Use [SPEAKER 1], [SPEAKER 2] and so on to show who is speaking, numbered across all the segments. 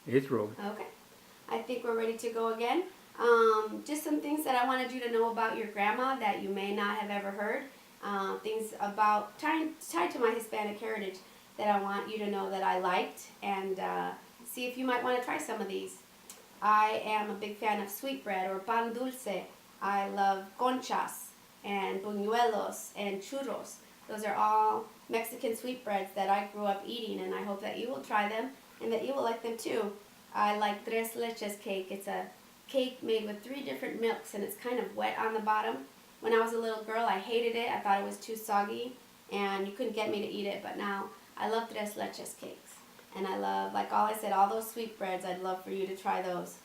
[SPEAKER 1] It's rolling.
[SPEAKER 2] Okay. I think we're ready to go again. Just some things that I wanted you to know about your grandma that you may not have ever heard. Things about tied to my Hispanic heritage that I want you to know that I liked, and see if you might want to try some of these. I am a big fan of sweetbread or pan dulce. I love conchas and buñuelos and churros. Those are all Mexican sweetbreads that I grew up eating, and I hope that you will try them and that you will like them too. I like tres leches cake. It's a cake made with 3 different milks, and it's kind of wet on the bottom. When I was a little girl, I hated it. I thought it was too soggy, and you couldn't get me to eat it, but now I love tres leches cakes. And I love, like all I said, all those sweetbreads. I'd love for you to try those.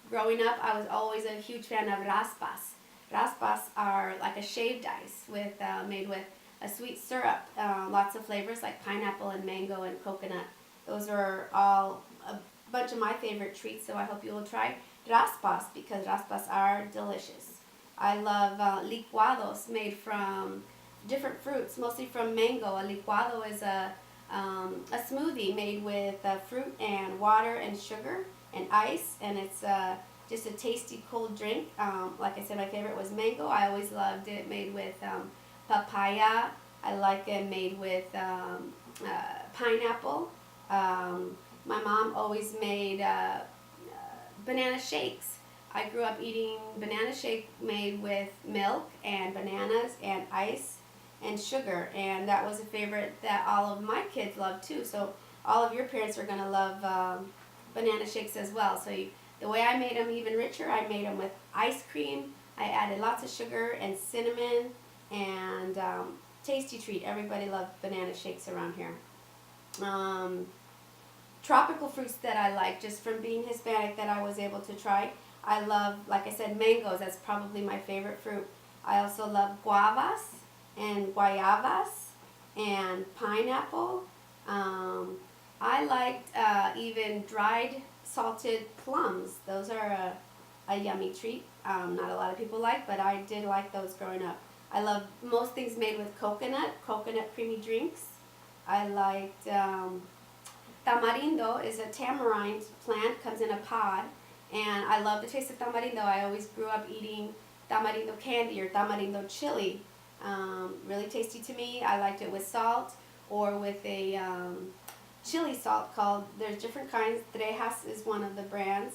[SPEAKER 2] Growing up, I was always a huge fan of raspas. Raspas are like a shaved ice made with a sweet syrup, lots of flavors like pineapple and mango and coconut. Those are all a bunch of my favorite treats, so I hope you will try raspas because raspas are delicious. I love licuados made from different fruits, mostly from mango. A licuado is a smoothie made with fruit and water and sugar and ice, and it's just a tasty cold drink. Like I said, my favorite was mango. I always loved it made with papaya. I like it made with pineapple. My mom always made banana shakes. I grew up eating banana shake made with milk and bananas and ice and sugar, and that was a favorite that all of my kids loved too. So all of your parents are going to love banana shakes as well. So the way I made them even richer, I made them with ice cream. I added lots of sugar and cinnamon, and tasty treat. Everybody loved banana shakes around here. Um, Tropical fruits that I like, just from being Hispanic, that I was able to try. I love, like I said, mangoes. That's probably my favorite fruit. I also love guavas and guayabas and pineapple. I liked even dried salted plums. Those are a yummy treat. Not a lot of people like, but I did like those growing up. I love most things made with coconut creamy drinks. I liked tamarindo is a tamarind plant, comes in a pod, and I love the taste of tamarindo. I always grew up eating tamarindo candy or tamarindo chili. Really tasty to me. I liked it with salt or with a chili salt called, there's different kinds. Trejas is one of the brands,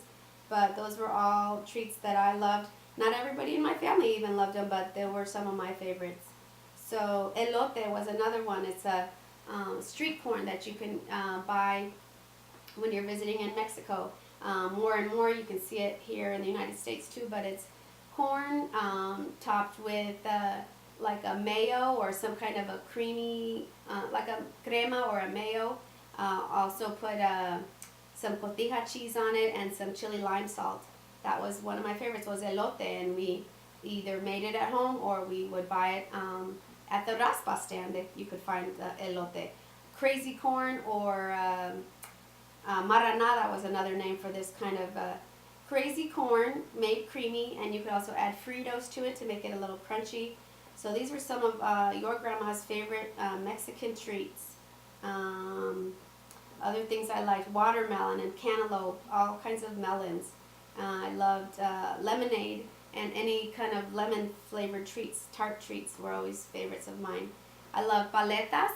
[SPEAKER 2] but those were all treats that I loved. Not everybody in my family even loved them, but they were some of my favorites. So elote was another one. It's a street corn that you can buy when you're visiting in Mexico. More and more you can see it here in the United States too, but it's corn topped with like a mayo or some kind of a creamy, like a crema or a mayo. Also put some cotija cheese on it and some chili lime salt. That was one of my favorites, was elote, and we either made it at home or we would buy it at the raspa stand that you could find elote. Crazy corn or maranada was another name for this kind of crazy corn made creamy, and you could also add Fritos to it to make it a little crunchy. So these were some of your grandma's favorite Mexican treats. Other things I liked, watermelon and cantaloupe, all kinds of melons. I loved lemonade, and any kind of lemon flavored treats, tart treats were always favorites of mine. I love paletas.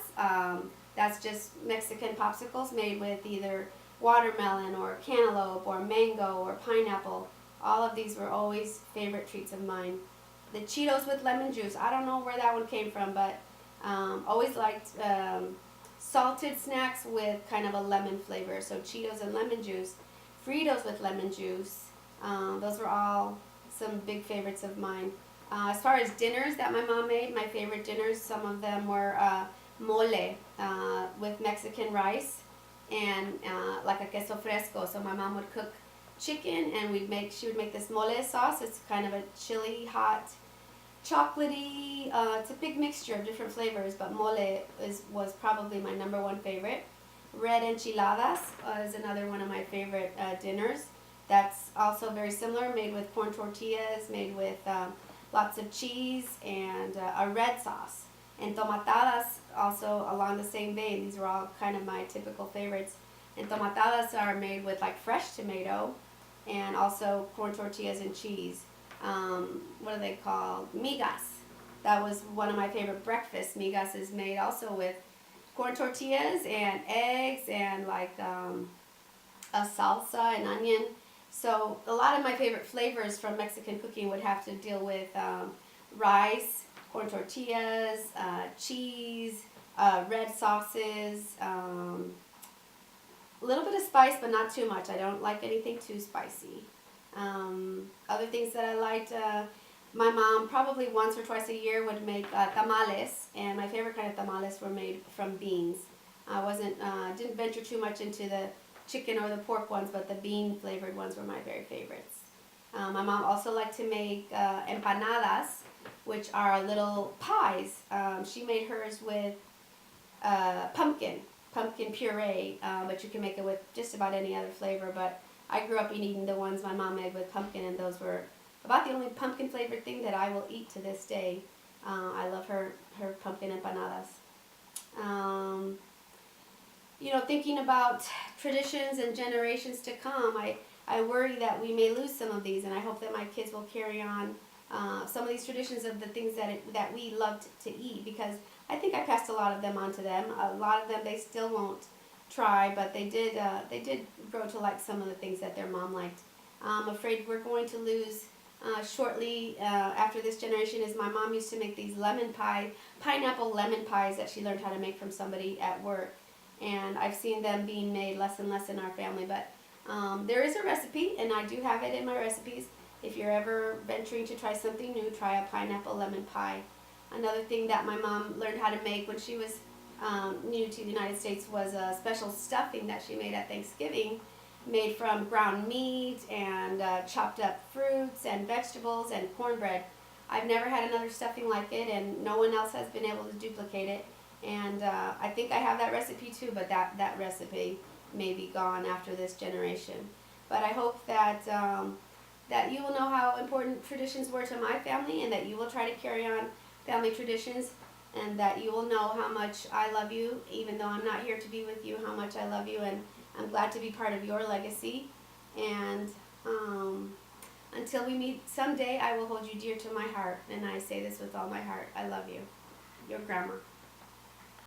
[SPEAKER 2] That's just Mexican popsicles made with either watermelon or cantaloupe or mango or pineapple. All of these were always favorite treats of mine. The Cheetos with lemon juice, I don't know where that one came from, but always liked salted snacks with kind of a lemon flavor. So Cheetos and lemon juice. Fritos with lemon juice. Those were all some big favorites of mine. As far as dinners that my mom made, my favorite dinners, some of them were mole with Mexican rice and like a queso fresco. So my mom would cook chicken, and she would make this mole sauce. It's kind of a chili, hot, chocolatey. It's a big mixture of different flavors, but mole was probably my number one favorite. Red enchiladas is another one of my favorite dinners. That's also very similar, made with corn tortillas, made with lots of cheese and a red sauce. And tomatadas also along the same vein. These were all kind of my typical favorites. Entomatadas are made with like fresh tomato and also corn tortillas and cheese. What are they called? Migas. That was one of my favorite breakfasts. Migas is made also with corn tortillas and eggs and like a salsa and onion. So a lot of my favorite flavors from Mexican cooking would have to deal with rice, corn tortillas, cheese, red sauces, a little bit of spice, but not too much. I don't like anything too spicy. Other things that I liked, my mom probably once or twice a year would make tamales, and my favorite kind of tamales were made from beans. I didn't venture too much into the chicken or the pork ones, but the bean flavored ones were my very favorites. My mom also liked to make empanadas, which are little pies. She made hers with pumpkin puree, but you can make it with just about any other flavor. But I grew up eating the ones my mom made with pumpkin, and those were about the only pumpkin flavored thing that I will eat to this day. I love her pumpkin empanadas. Thinking about traditions and generations to come, I worry that we may lose some of these, and I hope that my kids will carry on some of these traditions of the things that we loved to eat, because I think I passed a lot of them on to them. A lot of them they still won't try, but they did grow to like some of the things that their mom liked. I'm afraid we're going to lose shortly after this generation. Is my mom used to make these pineapple lemon pies that she learned how to make from somebody at work, and I've seen them being made less and less in our family, but there is a recipe, and I do have it in my recipes. If you're ever venturing to try something new, try a pineapple lemon pie. Another thing that my mom learned how to make when she was new to the United States was a special stuffing that she made at Thanksgiving, made from ground meat and chopped up fruits and vegetables and cornbread. I've never had another stuffing like it, and no one else has been able to duplicate it. And I think I have that recipe too, but that recipe may be gone after this generation. But I hope that that you will know how important traditions were to my family, and that you will try to carry on family traditions, and that you will know how much I love you, even though I'm not here to be with you, how much I love you, and I'm glad to be part of your legacy. And until we meet someday, I will hold you dear to my heart, and I say this with all my heart. I love you. Your grandma.